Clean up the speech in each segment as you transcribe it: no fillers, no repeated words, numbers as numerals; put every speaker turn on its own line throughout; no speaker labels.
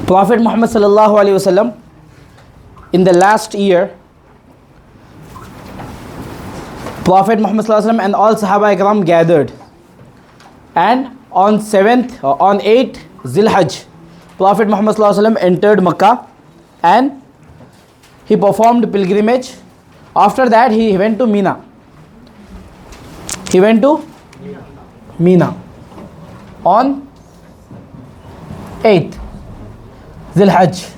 Prophet Muhammad sallallahu alaihi wasallam, in the last year, Prophet Muhammad sallallahu alaihi wasallam and all Sahaba Ikram gathered, and on 8th Zilhajj, Prophet Muhammad sallallahu alaihi wasallam entered Makkah and he performed pilgrimage. After that he went to Mina. He went to Mina on 8th Zilhajj.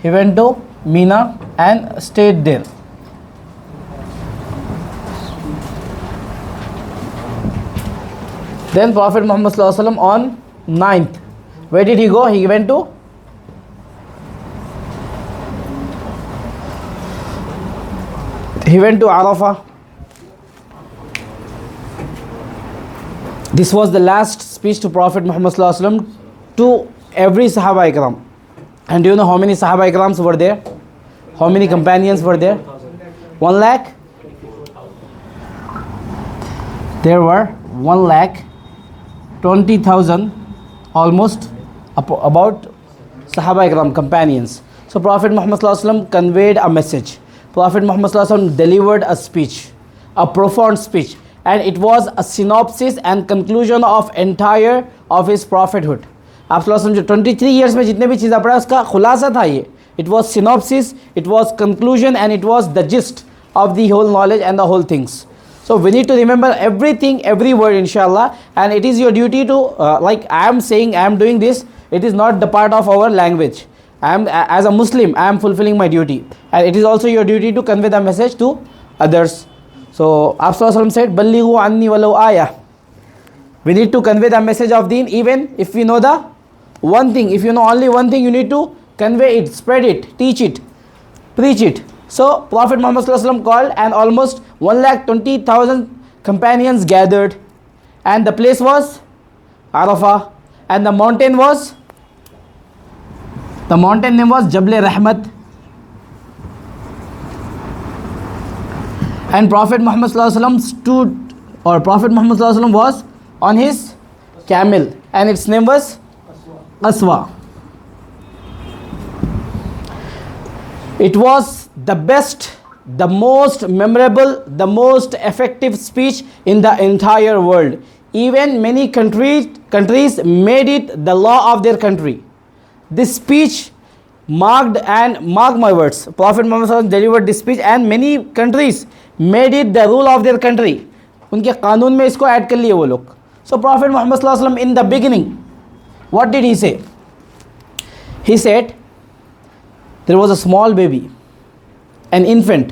He went to Mina and stayed there. Then Prophet Muhammad sallallahu alaihi wasallam on 9th, where did he go? He went to Arafah. This was the last speech to Prophet Muhammad sallallahu alaihi wasallam to every Sahaba Ikram. And do you know how many Sahaba Ikrams were there? How many companions were there? 1 lakh? There were 1,20,000 almost about Sahaba Ikram companions. So Prophet Muhammad sallallahu alaihi wasallam conveyed a message. Prophet Muhammad sallallahu alaihi wasallam delivered a speech, a profound speech, and it was a synopsis and conclusion of entire of his prophethood. आप जो 23 years में जितने भी चीज़ें पढ़ा उसका खुलासा था ये. It was synopsis, it was conclusion, and it was the gist of the whole knowledge and the whole things. So we need to remember everything, every word, inshallah. And it is your duty to, like I am saying, I am doing this. It is not the part of our language. I am, as a Muslim, I am fulfilling my duty, and it is also your duty to convey the message to others. So Prophet said, "Ballighu anni walau ayah." We need to convey the message of Deen, even if we know the one thing. If you know only one thing, you need to convey it, spread it, teach it, preach it. So Prophet Muhammad called, and almost 1,20,000 companions gathered, and the place was Arafah, and the mountain name was Jabal Rahmat. And Prophet Muhammad was on his camel, and its name was Aswa. It was the best, the most memorable, the most effective speech in the entire world. Even many countries made it the law of their country. This speech mark my words, Prophet Muhammad delivered this speech, and many countries made it the rule of their country. उनके कानून में इसको add कर लिए वो लोग. So Prophet Muhammad in the beginning, what did he say? He said, there was a small baby, an infant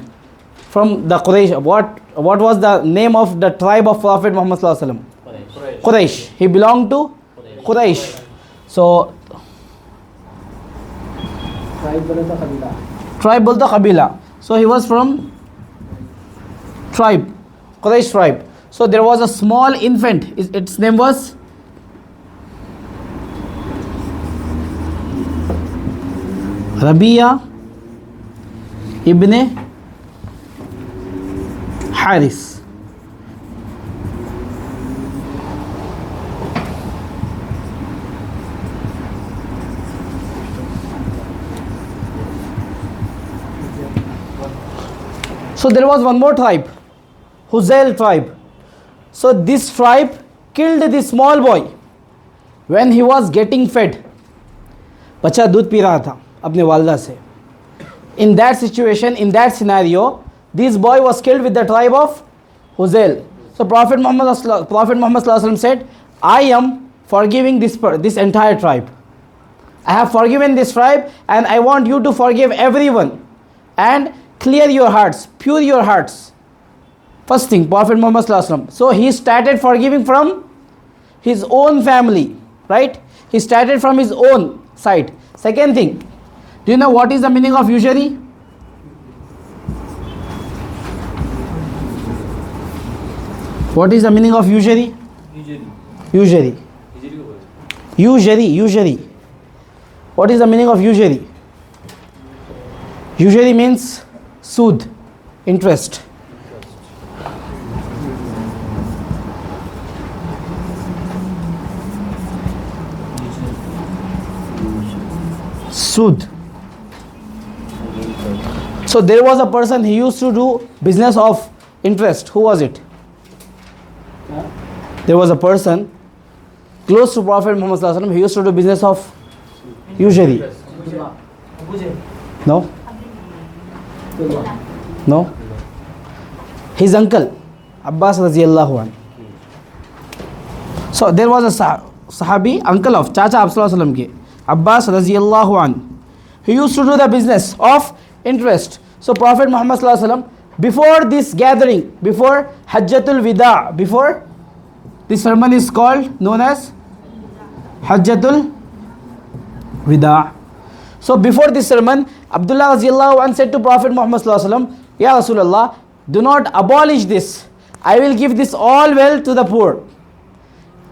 from the Quraysh. What was the name of the tribe of Prophet Muhammad Quraysh. He belonged to Quraysh. So tribe bolta Qabila. So he was from tribe, Quraysh tribe. So there was a small infant. Its name was Rabia ibn Haris. So there was one more tribe, Huzail tribe. So this tribe killed this small boy when he was getting fed. बच्चा दूध P रहा था अपने वालदा से. In that situation, in that scenario, this boy was killed with the tribe of Huzail. So Prophet Muhammad said, I am forgiving this entire tribe. I have forgiven this tribe, and I want you to forgive everyone and clear your hearts, pure your hearts. First thing, Prophet Muhammad. So he started forgiving from his own family, right? He started from his own side. Second thing, do you know what is the meaning of usury? What is the meaning of usury? Usury. What is the meaning of usury? Usury means sood, interest. Sud. So there was a person, he used to do business of interest. Who was it? There was a person close to Prophet Muhammad sallallahu alaihi wasallam. He used to do business of usury. No? No? His uncle, Abbas radiyallahu anhu. So there was a Sahabi, uncle of Chacha Sallallahu Alaihi Wasallam, Abbas radiyallahu anhu. He used to do the business of interest. So Prophet Muhammad sallallahu alaihi wasallam, before this gathering, before Hajjatul Wida, before this ceremony is called, known as Hajjatul Wida. So before this sermon, Abdullah radiyallahu anhu said to Prophet Muhammad sallallahu alaihi wasallam, Ya Rasulullah, do not abolish this. I will give this all well to the poor.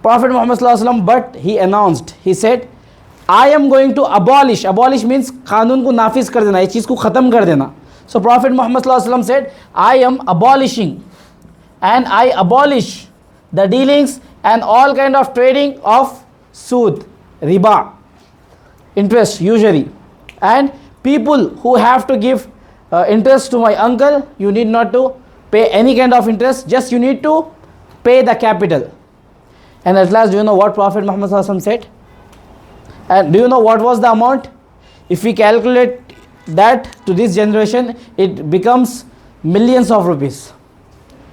Prophet Muhammad sallallahu alaihi wasallam, but he announced, he said, I am going to abolish. Abolish means कानून को नाफिज कर देना, ये चीज़ को ख़त्म कर देना. So Prophet Muhammad sallallahu alaihi wasallam said, I am abolishing, and I abolish the dealings and all kind of trading of sood, riba, interest, usury, and people who have to give interest to my uncle, you need not to pay any kind of interest, just you need to pay the capital. And at last, do you know what Prophet Muhammad sallallahu alaihi wasallam said? And do you know what was the amount? If we calculate that to this generation, it becomes millions of rupees.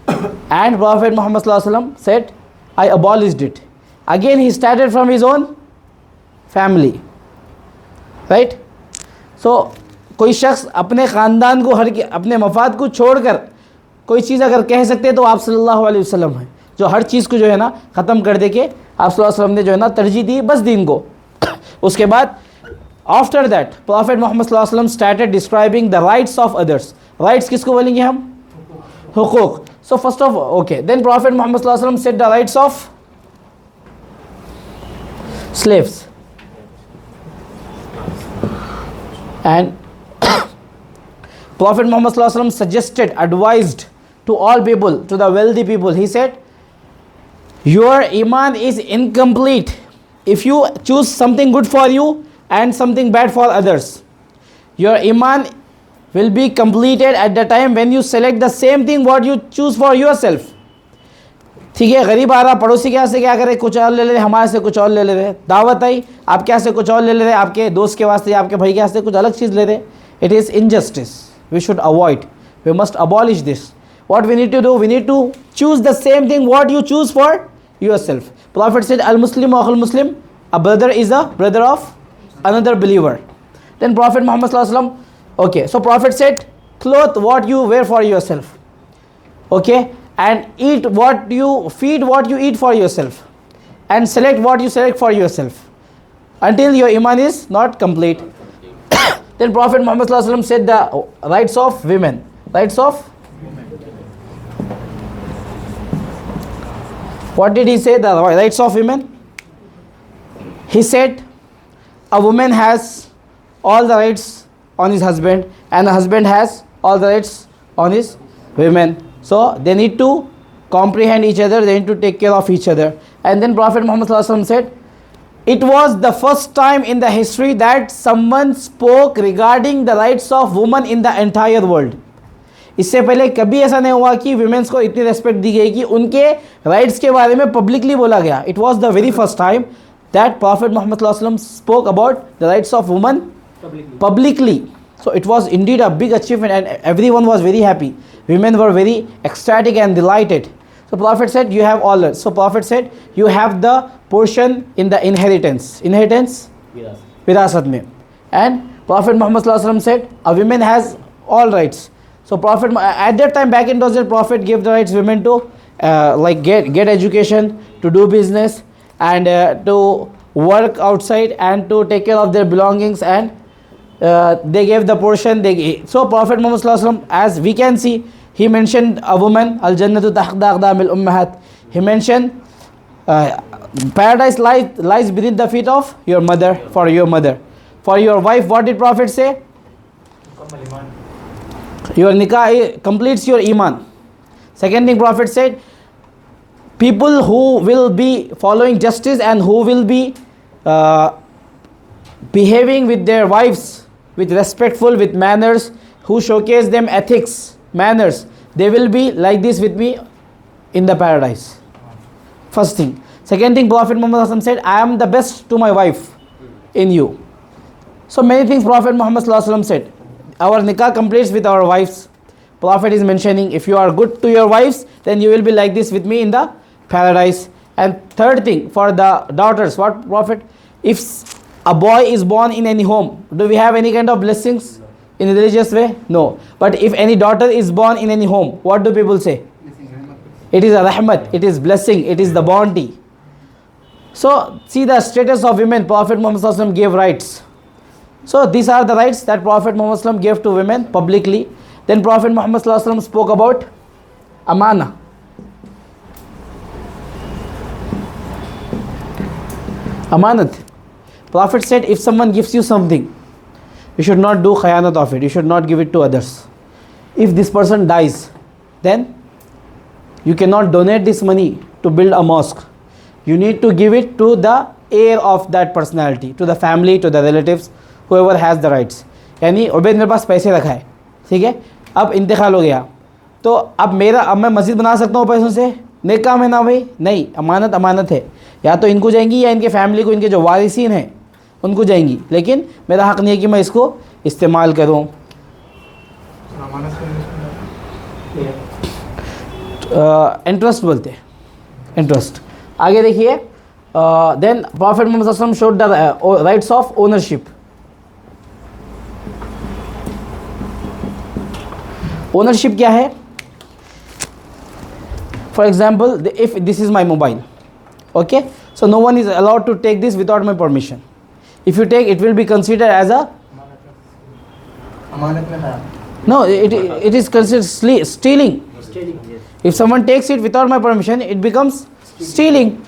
And Prophet Muhammad sallallahu alaihi wasallam said, I abolished it. Again, he started from his own family. Right? So, कोई शख्स अपने ख़ानदान को अपने मफाद को छोड़कर कोई चीज़ अगर कह सकते हैं तो आप सल्लल्लाहु अलैहि वसल्लम हैं, जो हर चीज़ को जो है ना ख़त्म कर दे के आप सल्लल्लाहु अलैहि वसल्लम ने जो है ना तरजीह दी बस दीन को. उसके बाद आफ्टर दैट प्रॉफिट मोहम्मद सल्लल्लाहु अलैहि वसल्लम started describing the rights of others. Rights किसको बोलेंगे हम? हुकूक. So first of okay, then prophet Muhammad सल्लल्लाहु अलैहि वसल्लम said the rights of slaves. And Prophet Muhammad sallallahu alaihi wasallam suggested, advised to all people, to the wealthy people. He said, your iman is incomplete if you choose something good for you and something bad for others. Your iman will be completed at the time when you select the same thing what you choose for yourself. ठीक है, गरीब आ रहा, पड़ोसी के यहाँ से क्या करे, कुछ और ले ले, हमारे से कुछ और ले ले रहे. दावत आई, आपके यहाँ से कुछ और ले ले रहे, आपके दोस्त के वास्ते, आपके भाई के यहाँ से कुछ अलग चीज़ ले रहे. It is injustice. We should avoid. We must abolish this. What we need to do? We need to choose the same thing what you choose for yourself. Prophet said, Al-Muslim wa Al-Muslim, a brother is a brother of another believer. Then Prophet Muhammad sallallahu alaihi wasallam, okay, so Prophet said, clothe what you wear for yourself. Okay, and eat what you feed, what you eat for yourself, and select what you select for yourself until your iman is not complete. Then Prophet Muhammad sallallahu alaihi wasallam said the rights of women. Rights of? What did he say? The rights of women? He said a woman has all the rights on his husband and a husband has all the rights on his women. So they need to comprehend each other, they need to take care of each other. And then Prophet Muhammad sallallahu alaihi wasallam said, it was the first time in the history that someone spoke regarding the rights of women in the entire world. इससे पहले कभी ऐसा नहीं हुआ कि women's को इतनी respect दी गई कि उनके rights के बारे में publicly बोला गया. It was the very first time that Prophet Muhammad sallallahu alaihi wasallam spoke about the rights of women publicly. So it was indeed a big achievement and everyone was very happy. Women were very ecstatic and delighted. So Prophet said, you have all that. So Prophet said, you have the portion in the inheritance. Inheritance? Virasat mein. And Prophet Muhammad sallallahu alaihi wasallam said, a woman has all rights. So Prophet, at that time back in those days, Prophet gave the rights women to like get education, to do business, and to work outside and to take care of their belongings, and they gave the portion they gave. So Prophet Muhammad sallallahu alaihi wasallam, as we can see, he mentioned a woman, al jannatu tahta aqdamil ummahat. He mentioned paradise lies beneath the feet of your mother, for your mother. For your wife, what did Prophet say? Your nikah completes your iman. Second thing Prophet said, people who will be following justice and who will be behaving with their wives with respectful, with manners, who showcase them ethics, manners, they will be like this with me in the paradise. First thing. Second thing, Prophet Muhammad said, I am the best to my wife in you. So many things Prophet Muhammad said. Our nikah completes with our wives. Prophet is mentioning, if you are good to your wives, then you will be like this with me in the paradise. And third thing, for the daughters, what Prophet, if a boy is born in any home, do we have any kind of blessings in a religious way? No. But if any daughter is born in any home, what do people say? It is a rahmat, it is blessing, it is the bounty. So see the status of women, Prophet Muhammad gave rights. So these are the rights that Prophet Muhammad gave to women publicly. Then Prophet Muhammad spoke about amana. Amanat. Prophet said, if someone gives you something, you should not do khayanat of it. You should not give it to others. If this person dies, then you cannot donate this money to build a mosque. You need to give it to the heir of that personality, to the family, to the relatives, whoever has the rights. यानी उबैद मेरे पास पैसे रखा है, ठीक है, अब इंतकाल हो गया, तो अब मैं मस्जिद बना सकता हूँ पैसों से? नेक काम है ना भाई? नहीं, अमानत अमानत है, या तो इनको जाएंगी या इनके फैमिली को, इनके जो वारिसीन हैं उनको जाएंगी, लेकिन मेरा हक़ नहीं है कि मैं इसको इस्तेमाल करूँ. इंटरेस्ट बोलते हैं, इंटरेस्ट. आगे देखिए, then prophet Muhammad showed the rights of ownership. Ownership क्या है? For example, if this is my mobile, okay, so no one is allowed to take this without my permission. If you take, it will be considered as a no, it is considered stealing. If someone takes it without my permission, it becomes stealing.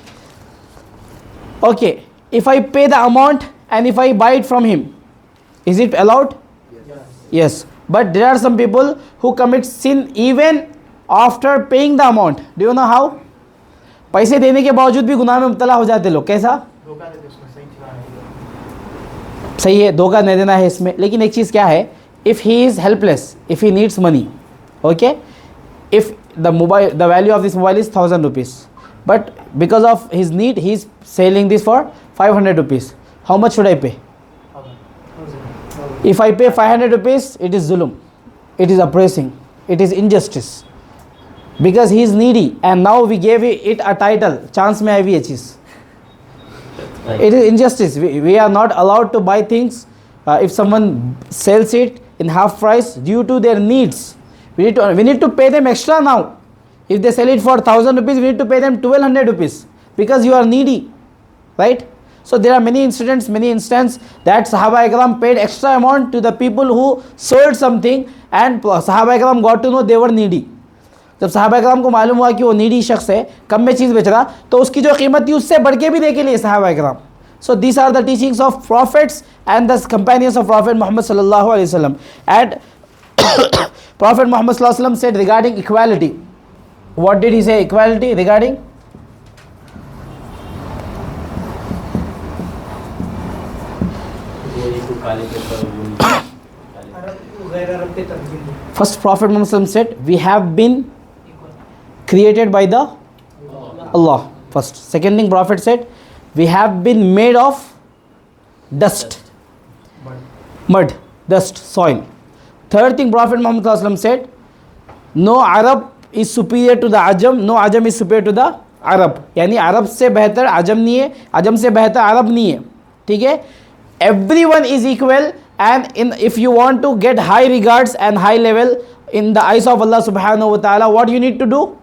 Okay, if I pay the amount and if I buy it from him, is it allowed? Yes. But there are some people who commit sin even after paying the amount. Do you know how? पैसे देने के बावजूद भी गुनाह में मुब्तला हो जाते लोग. कैसा? सही है, धोखा नहीं देना है इसमें. लेकिन एक चीज़ क्या है, if he is helpless, if he needs money, okay, if the value of this mobile is 1000 rupees, but because of his need he is selling this for 500 rupees. How much should I pay? If I pay 500 rupees, it is zulum, it is oppressing, it is injustice, because he is needy and now we gave it a title, chance mein aayi ye cheez. It is injustice. We are not allowed to buy things if someone sells it in half price due to their needs. We need to pay them extra now. If they sell it for 1000 rupees, we need to pay them 1200 rupees because you are needy, right? So there are many instances that Sahaba Ikram paid extra amount to the people who sold something, and Sahaba Ikram got to know they were needy. जब सहाबा इकराम को मालूम हुआ कि वो needy शख्स है, कम में चीज़ बेच रहा, तो उसकी जो कीमत थी उससे बढ़ के भी दे के लिए सहाबा इकराम. So these are the teachings of prophets and the companions of Prophet Muhammad sallallahu alaihi wasallam. And Prophet Muhammad sallallahu alaihi wasallam said regarding equality. What did he say equality regarding? First, Prophet Muhammad sallallahu alaihi wasallam said, we have been created by the Allah. First. Second thing, Prophet said, we have been made of dust, mud, dust, soil. Third thing, Prophet Muhammad sallallahu alaihi wasallam said, no Arab is superior to the Ajam, no Ajam is superior to the Arab. यानी अरब से बेहतर अजम नहीं है, अजम से बेहतर अरब नहीं है, ठीक है? Everyone is equal, and if you want to get high regards and high level in the eyes of Allah subhanahu wa ta'ala, what you need to do?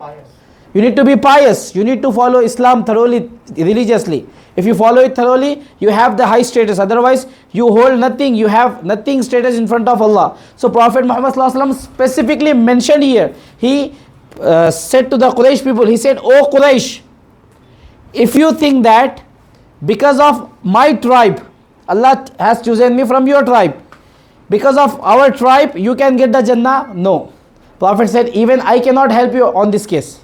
You need to be pious. You need to follow Islam thoroughly, religiously. If you follow it thoroughly, you have the high status. Otherwise, you hold nothing. You have nothing status in front of Allah. So Prophet Muhammad sallallahu alaihi wasallam specifically mentioned here. He said to the Quraysh people, he said, "O Quraysh, if you think that because of my tribe, Allah has chosen me from your tribe, because of our tribe you can get the Jannah, no." Prophet said, even I cannot help you on this case.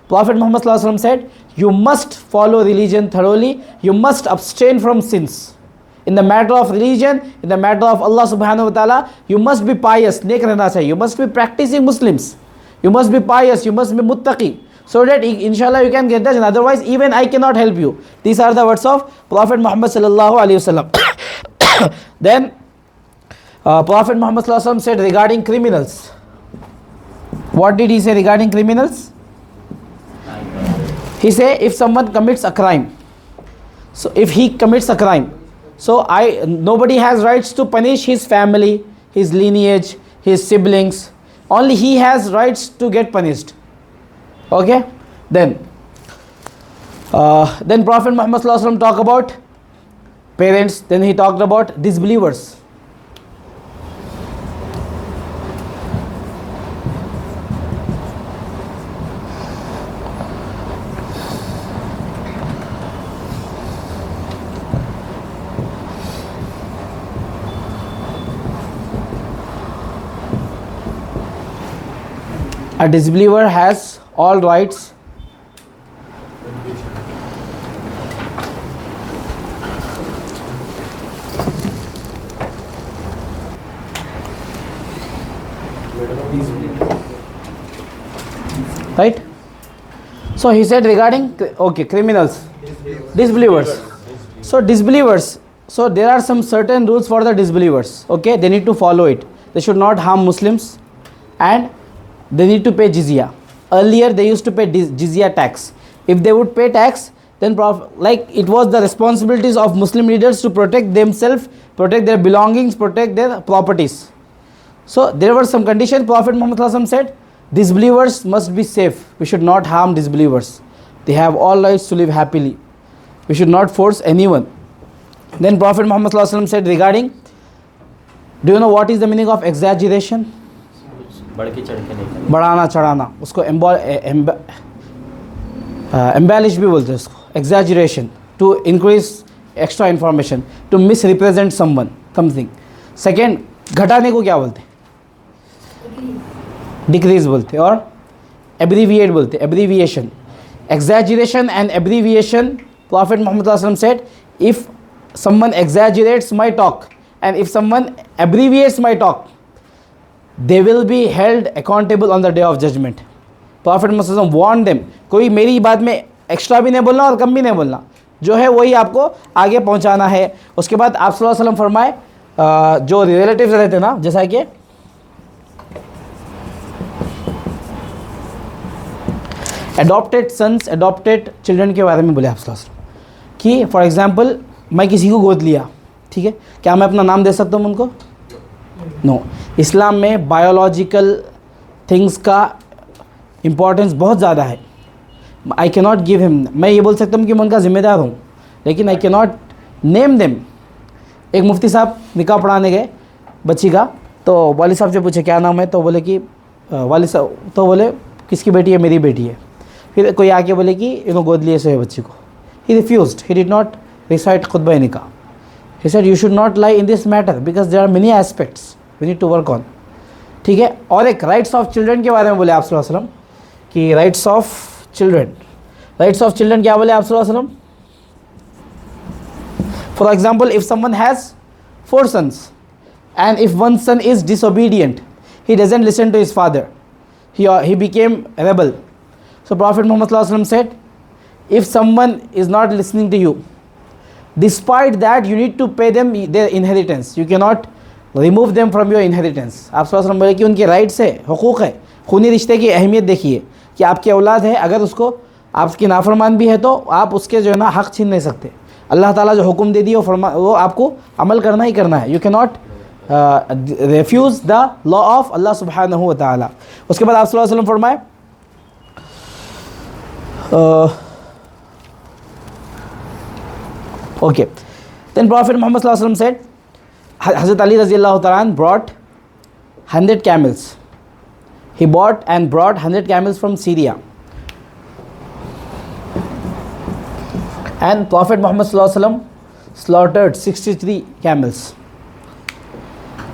Prophet Muhammad sallallahu alaihi wasallam said, you must follow religion thoroughly, you must abstain from sins. In the matter of religion, in the matter of Allah subhanahu wa ta'ala, you must be pious, नेक रहना चाहिए. You must be practicing Muslims. You must be pious, you must be muttaqi. So that inshallah you can get that, and otherwise even I cannot help you. These are the words of Prophet Muhammad sallallahu alaihi wasallam. Then Prophet Muhammad sallallahu alaihi wasallam said regarding criminals. What did he say regarding criminals? He said if someone commits a crime, so if he commits a crime, so nobody has rights to punish his family, his lineage, his siblings. Only he has rights to get punished. Okay, then Prophet Muhammad sallallahu alaihi wasallam talked about parents. Then he talked about disbelievers. A disbeliever has all rights right. So he said regarding criminals, disbelievers. So disbelievers, so there are some certain rules for the disbelievers. Okay, they need to follow it. They should not harm Muslims, and they need to pay jizya. Earlier they used to pay jizya tax. If they would pay tax, then like it was the responsibilities of Muslim leaders to protect themselves, protect their belongings, protect their properties. So there were some conditions. Prophet Muhammad sallallahu alaihi wasallam said disbelievers must be safe. We should not harm disbelievers. They have all rights to live happily. We should not force anyone. Then Prophet Muhammad sallallahu alaihi wasallam said regarding, do you know what is the meaning of exaggeration? बढ़ाना चढ़ाना, उसको embellish भी बोलते हैं उसको. Exaggeration, to increase extra information, to misrepresent something. Second, घटाने को क्या बोलते हैं? Decrease बोलते हैं. और abbreviate बोलते हैं, abbreviation. Exaggeration and abbreviation, Prophet Muhammad sallallahu alaihi wasallam said, if someone exaggerates my talk and if someone abbreviates my talk, they will be held accountable on the day of judgment. Prophet Muhammad sallallahu alaihi wasallam warned them, कोई मेरी बात में extra भी नहीं बोलना और कम भी नहीं बोलना, जो है वही आपको आगे पहुंचाना है. उसके बाद आप सल्लल्लाहु अलैहि वसल्लम फरमाए, जो रिलेटिव्स रहते ना, जैसा कि एडॉप्टेड सन्स, एडॉप्टेड चिल्ड्रन के बारे में बोले आप सल्लल्लाहु अलैहि वसल्लम कि फॉर एग्जांपल मैं किसी को गोद लिया, ठीक है, क्या मैं अपना नाम दे सकता हूँ उनको? नो. इस्लाम में बायोलॉजिकल थिंग्स का इम्पोर्टेंस बहुत ज़्यादा है. I can not give him, मैं ये बोल सकता हूँ कि मैं उनका ज़िम्मेदार हूँ, लेकिन I can not name them. एक मुफ्ती साहब निकाह पढ़ाने गए बच्ची का, तो वाली साहब से पूछे क्या नाम है, तो बोले कि वाली साहब, तो बोले किसकी बेटी है? मेरी बेटी है. फिर कोई आके बोले कि इन्होंने गोद लिए से बच्ची को. He refused, he did not recite खुतबा निकाह. He said you should not lie in this matter because there are many aspects we need to work on. ठीक है. और एक राइट्स ऑफ चिल्ड्रन के बारे में बोले आप सल्लल्लाहु अलैहि वसल्लम कि rights of children. Rights of children क्या बोले आप सल्लल्लाहु अलैहि वसल्लम? For example, if someone has 4 sons and if one son is disobedient, he doesn't listen to his father, he became rebel. So Prophet Muhammad sallallahu alaihi wasallam said, if someone is not listening to you, despite that you need to pay them their inheritance. You cannot remove them from your inheritance. आप सल्लल्लाहु अलैहि वसल्लम बोले कि उनके rights है, हुकूक है. खूनी रिश्ते की अहमियत देखिए कि आपकी औलाद है, अगर उसको आपकी नाफरमान भी है तो आप उसके जो है ना हक़ छीन नहीं सकते. अल्लाह ताला जो हुक्म दे दिए वो आपको अमल करना ही करना है. You can not refuse the law of Allah सुब्हानहू व तआला. उसके बाद आप सल्लल्लाहु अलैहि वसल्लम फरमाए, okay, then Prophet Muhammad sallallahu alaihi wasallam said, Hazrat Ali radhiyallahu ta'ala brought 100 camels. He bought and brought 100 camels from Syria. And Prophet Muhammad sallallahu alaihi wasallam slaughtered 63 camels.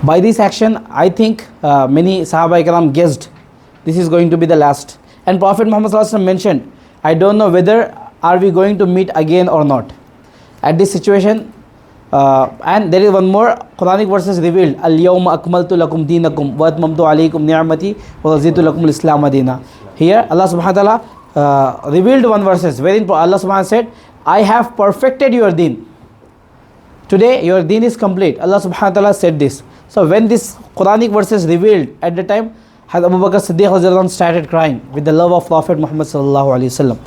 By this action, I think many Sahaba Ikram guessed this is going to be the last. And Prophet Muhammad sallallahu alaihi wasallam mentioned, I don't know whether are we going to meet again or not. At this situation, And there is one more Quranic verses revealed. Al-yawma akmaltu lakum dinakum wa atmamtu alaykum ni'mati wa raditu lakum al-islam dina. Here Allah subhanahu wa ta'ala revealed one verses wherein Allah subhanahu wa ta'ala said, I have perfected your deen. Today your deen is complete. Allah subhanahu wa ta'ala said this. So when this Quranic verses revealed at the time, Hazrat Abu Bakr Siddiq radhiyallahu anhu started crying with the love of Prophet Muhammad sallallahu alaihi wasallam.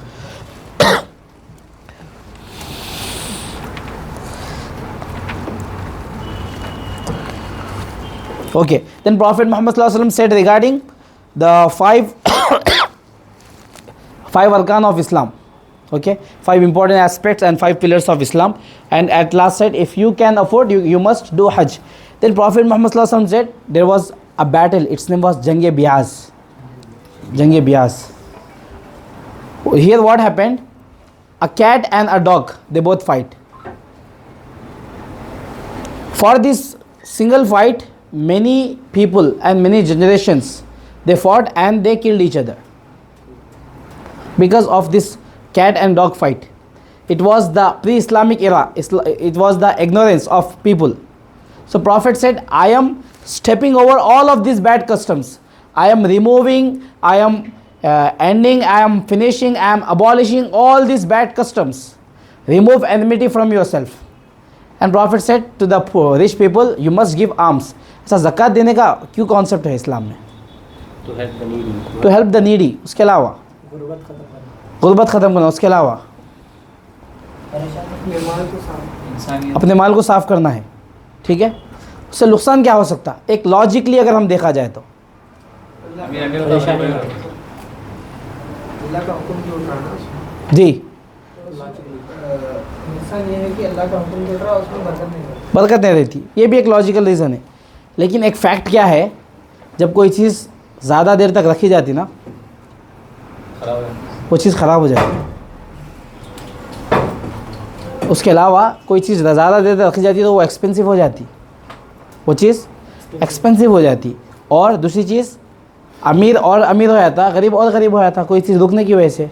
Okay, then Prophet Muhammad sallallahu alaihi wasallam said regarding the five arkan of Islam. Okay, 5 important aspects and 5 pillars of Islam. And at last said, if you can afford, you must do Hajj. Then Prophet Muhammad sallallahu alaihi wasallam said there was a battle. Its name was Jang-e Biaz. Jang-e Biaz. Here what happened? A cat and a dog, they both fight. For this single fight, many people and many generations, they fought and they killed each other because of this cat and dog fight. It was the pre-Islamic era. It was the ignorance of people. So Prophet said, I am stepping over all of these bad customs. I am removing, I am ending, I am finishing, I am abolishing all these bad customs. Remove enmity from yourself. And Prophet said to the poor, rich people, you must give alms. ऐसा ज़कात देने का क्यों concept है Islam में? To help the needy. उसके अलावा गुर्बत ख़त्म करना. उसके अलावा अपने माल को साफ करना है. ठीक है, उससे नुकसान क्या हो सकता? एक लॉजिकली अगर हम देखा जाए तो जी बरकत नहीं रहती. ये भी एक लॉजिकल रीज़न है. लेकिन एक फैक्ट क्या है, जब कोई चीज़ ज़्यादा देर तक रखी जाती ना, वो चीज़ ख़राब हो जाती है. उसके अलावा कोई चीज़ ज़्यादा देर तक रखी जाती तो वो एक्सपेंसिव हो जाती. वो चीज़ एक्सपेंसिव हो जाती. और दूसरी चीज़, अमीर और अमीर हो जाता, गरीब और गरीब हो जाता कोई चीज़ रुकने की वजह से.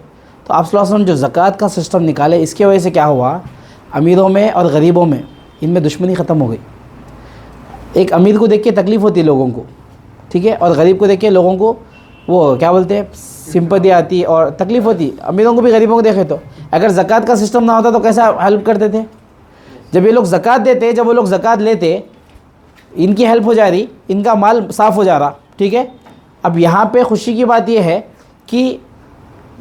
तो आप सल्लल्लाहु अलैहि वसल्लम जो ज़कात का सिस्टम निकाले, इसके वजह से क्या हुआ, अमीरों में और गरीबों में इनमें दुश्मनी ख़त्म हो गई. एक अमीर को देख के तकलीफ़ होती है लोगों को, ठीक है, और गरीब को देख के लोगों को वो क्या बोलते हैं, सिंपैथी आती और तकलीफ़ होती. अमीरों को भी गरीबों को देखे तो अगर ज़कात का सिस्टम ना होता तो कैसा हेल्प करते थे? जब ये लोग ज़कात देते, जब वो लोग ज़कात लेते, इनकी हेल्प हो जा रही, इनका माल साफ़ हो जा रहा. ठीक है, अब यहाँ पे खुशी की बात यह है कि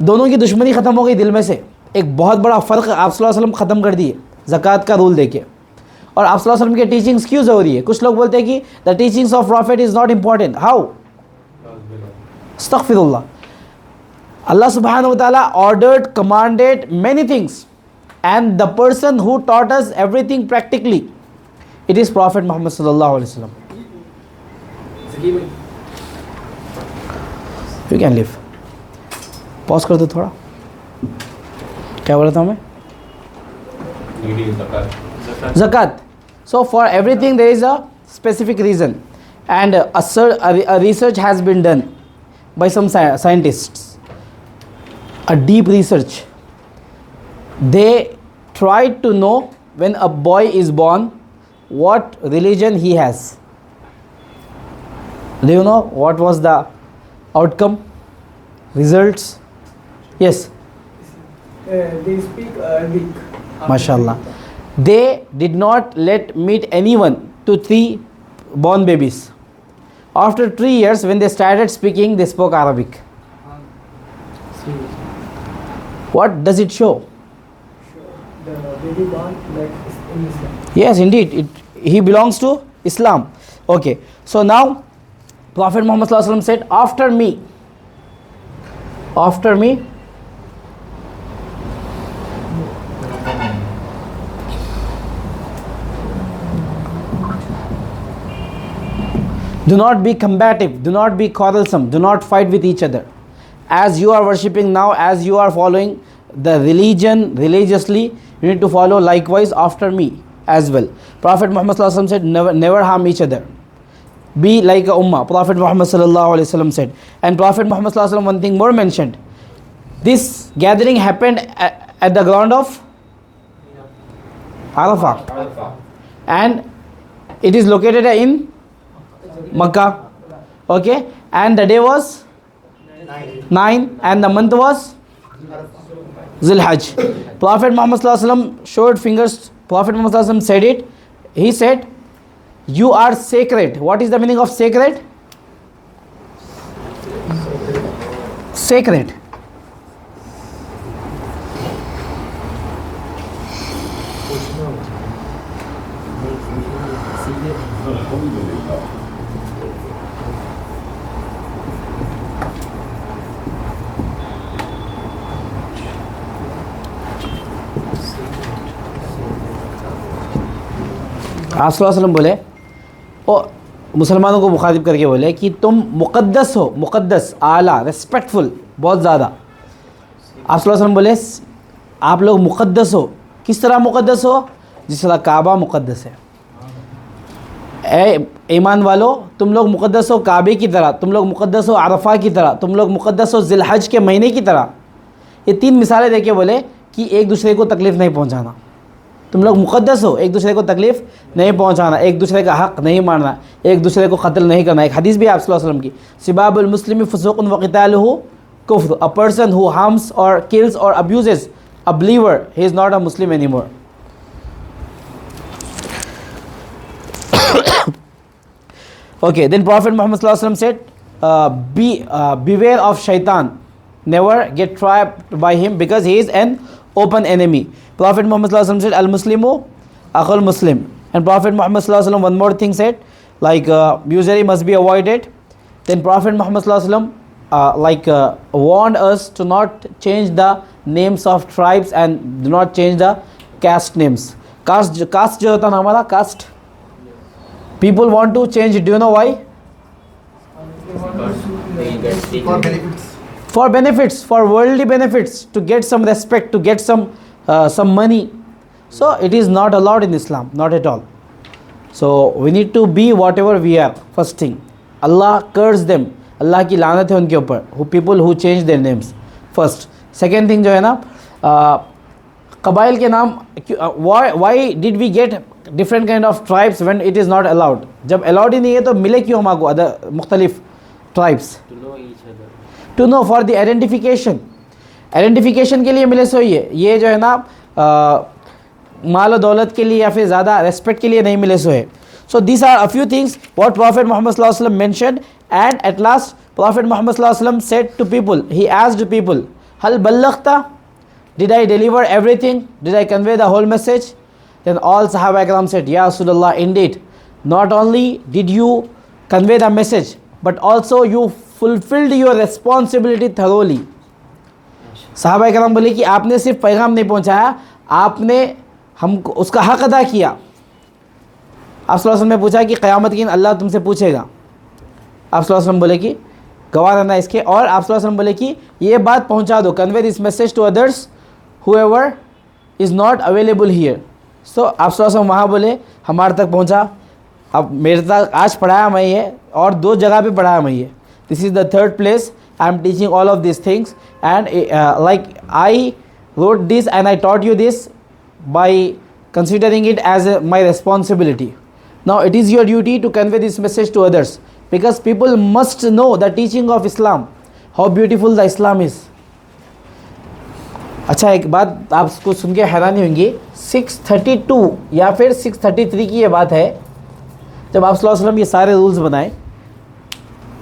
दोनों की दुश्मनी ख़त्म हो गई दिल में से. एक बहुत बड़ा फ़र्क आप सल्लल्लाहु अलैहि वसल्लम ख़त्म कर दिए ज़कात का रूल देके. और आप सल्लल्लाहु अलैहि वसल्लम की टीचिंग्स क्यों ज़रूरी है? कुछ लोग बोलते हैं कि the teachings of prophet is not important. How? अस्तग़फिरुल्लाह. Allah subhanahu wa ta'ala ordered, commanded many things, and the person who taught us everything practically, it is Prophet Muhammad sallallahu alaihi wasallam. You can leave. Pause कर दो थोड़ा. क्या बोला था मैं? ज़कात. So for everything there is a specific reason, and a research has been done by some scientists. A deep research. They tried to know when a boy is born what religion he has. Do you know what was the outcome? Results? Yes.
They speak Arabic.
MashaAllah. They did not let meet anyone to 3 born babies. After 3 years, when they started speaking, they spoke Arabic. What does it show?
The baby born like in Islam.
Yes, indeed, he belongs to Islam. Okay, so now Prophet Muhammad sallallahu alaihi wasallam said, after me, do not be combative, do not be quarrelsome, do not fight with each other. As you are worshipping now, as you are following the religion religiously, you need to follow likewise after me as well. Prophet Muhammad sallallahu alaihi wasallam said, never harm each other. Be like a ummah. Prophet Muhammad sallallahu alaihi wasallam said. And Prophet Muhammad sallallahu alaihi wasallam one thing more mentioned. This gathering happened at the ground of Arafah. and it is located in Makkah. Okay, and the day was 9 and the month was Zilhajj. Prophet Muhammad sallallahu alaihi wasallam showed fingers. Prophet Muhammad sallallahu alaihi wasallam said it. He said, "You are sacred." What is the meaning of sacred? Sacred. आप सल्लल्लाहु अलैहि वसल्लम बोले, ओ मुसलमानों को मुखातिब करके बोले कि तुम मुक़द्दस हो, मुक़द्दस, आला, रिस्पेक्टफुल, बहुत ज़्यादा। आप सल्लल्लाहु अलैहि वसल्लम बोले आप लोग मुक़द्दस हो। किस तरह मुक़द्दस हो? जिस तरह काबा मुक़द्दस है। ए ईमान वालो, तुम लोग मुक़द्दस हो काबे की तरह, तुम लोग मुक़द्दस हो अरफा की तरह, तुम लोग मुक़द्दस हो ज़िलहज के महीने की तरह। ये 3 मिसालें देके बोले कि एक दूसरे को तकलीफ़ नहीं पहुंचाना। तुम लोग मुक़द्दस हो, एक दूसरे को तकलीफ़ नहीं पहुंचाना, एक दूसरे का हक़ नहीं मारना, एक दूसरे को कत्ल नहीं करना। एक हदीस भी है आप सल्लल्लाहु अलैहि वसल्लम की, सिबाबुल मुस्लिमी फुसूक़ुन व क़ितालुहु कुफ़्र। अ पर्सन हु हार्म्स और किल्स और abuses a believer, he is not a Muslim anymore. Okay, then Prophet Muhammad sallallahu alaihi wasallam said, beware of shaitan, never get trapped by him because he is an open enemy. Prophet Muhammad sallallahu alaihi wasallam said, al-muslimu akhul muslim. And Prophet Muhammad sallallahu alaihi wasallam one more thing said, like usury must be avoided. Then Prophet Muhammad sallallahu alaihi wasallam warned us to not change the names of tribes and do not change the caste names. Caste जो होता ना हमारा caste, people want to change it. Do you know why? For benefits, for worldly benefits, to get some respect, to get some money. So it is not allowed in Islam, not at all. So we need to be whatever we are. First thing, Allah curse them. Allah की लानत है उनके ऊपर, who people who change their names. First. Second thing जो है ना, कबाइल के नाम, why did we get different kind of tribes when it is not allowed? जब allowed ही नहीं है तो मिले क्यों हमको अदर मुख्तलिफ tribes? To know for the identification. Identification के लिए मिले सो ये जो है ना माल और दौलत के लिए या फिर ज़्यादा रेस्पेक्ट के लिए नहीं मिले सो है. So these are a few things what Prophet Muhammad sallallahu alaihi wasallam mentioned, and at last Prophet Muhammad sallallahu alaihi wasallam said to people, he asked people, Hal ballaghta? Did I deliver everything? Did I convey the whole message? Then all Sahaba Ikram said, Ya Rasulullah, indeed, not only did you convey the message, but also you fulfilled your responsibility thoroughly. Sahaba Ikram बोले कि आपने सिर्फ पैगाम नहीं पहुंचाया, आपने हमको उसका हक अदा किया. आप सल्लल्लाहु अलैहि वसल्लम ने पूछा कि क़यामत के दिन अल्लाह तुमसे पूछेगा. आप सल्लल्लाहु अलैहि वसल्लम बोले कि गवाह रहना इसके, और आप सल्लल्लाहु अलैहि वसल्लम बोले कि ये बात पहुंचा दो, convey this message to others whoever is not available here. So आप सल्लल्लाहु अलैहि वसल्लम वहाँ बोले हमारे तक पहुँचा. अब मेरे तक आज पढ़ाया मैं ये, और 2 जगह पे पढ़ाया मैं ये. This is the 3rd place I am teaching all of these things, and like I wrote this and I taught you this by considering it as my responsibility. Now it is your duty to convey this message to others, because people must know the teaching of Islam, how beautiful the Islam is. अच्छा, एक बात आपको सुन के हैरानी होंगी, 632 या फिर 633 की ये बात है, जब आप सल्लल्लाहु अलैहि वसल्लम ये सारे रूल्स बनाए,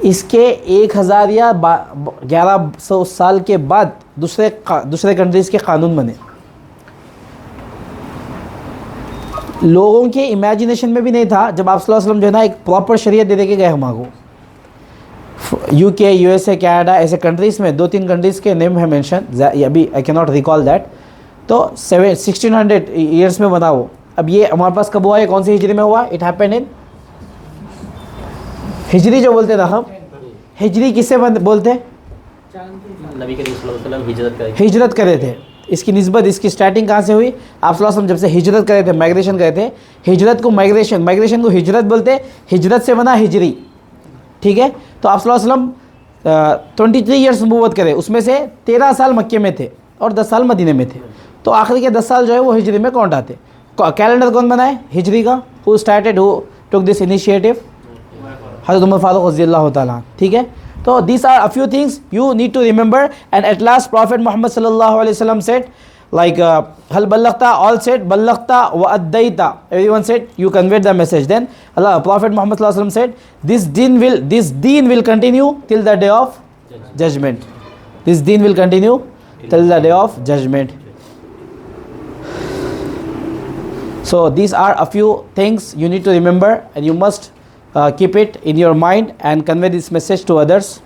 इसके 1000 या 1100 साल के बाद दूसरे कंट्रीज़ के कानून बने. लोगों के इमेजिनेशन में भी नहीं था जब आप सल्लल्लाहु अलैहि वसल्लम जो है ना एक प्रॉपर शरीयत दे के गए हमारे को. UK, USA, कनाडा ऐसे कंट्रीज़ में 2-3 कंट्रीज़ के नेम है मेंशन, अभी I can not recall that. तो 1600 ईयर्स में बना वो. अब ये हमारे पास कब हुआ, ये कौन सी हिजरी में हुआ? इट हैपेंड इन हिजरी जो बोलते ना हम, हिजरी किससे बोलते हैं?
नबी करीम सल्लल्लाहु अलैहि वसल्लम
हिजरत करे थे. इसकी निस्बत, इसकी स्टार्टिंग कहाँ से हुई? आप सल्लल्लाहु अलैहि वसल्लम जब से हिजरत करे थे, माइग्रेशन करे थे, हिजरत को माइग्रेशन को हिजरत बोलते, हिजरत से बना हिजरी. ठीक है. तो आप सल्लल्लाहु अलैहि वसल्लम 23 ईयर्स नबूवत करे, उसमें से 13 साल मक्के में थे और 10 साल मदीने में थे. तो आखिरी के 10 साल जो है वो हिजरी में काउंट आते. कैलेंडर कौन बनाए हिजरी का? who started, who took this initiative? Hazrat Umar Farooq radhiyallahu ta'ala. ठीक है? So these are a few things you need to remember. And at last Prophet Muhammad sallallahu alaihi wasallam said, like hal ballaghta, all said ballaghta wa addaita, everyone said you conveyed the message. Then Prophet Muhammad sallallahu alaihi wasallam said, this deen will continue till the day of judgment. This deen will continue till the day of judgment. So these are a few things you need to remember, and you must keep it in your mind and convey this message to others.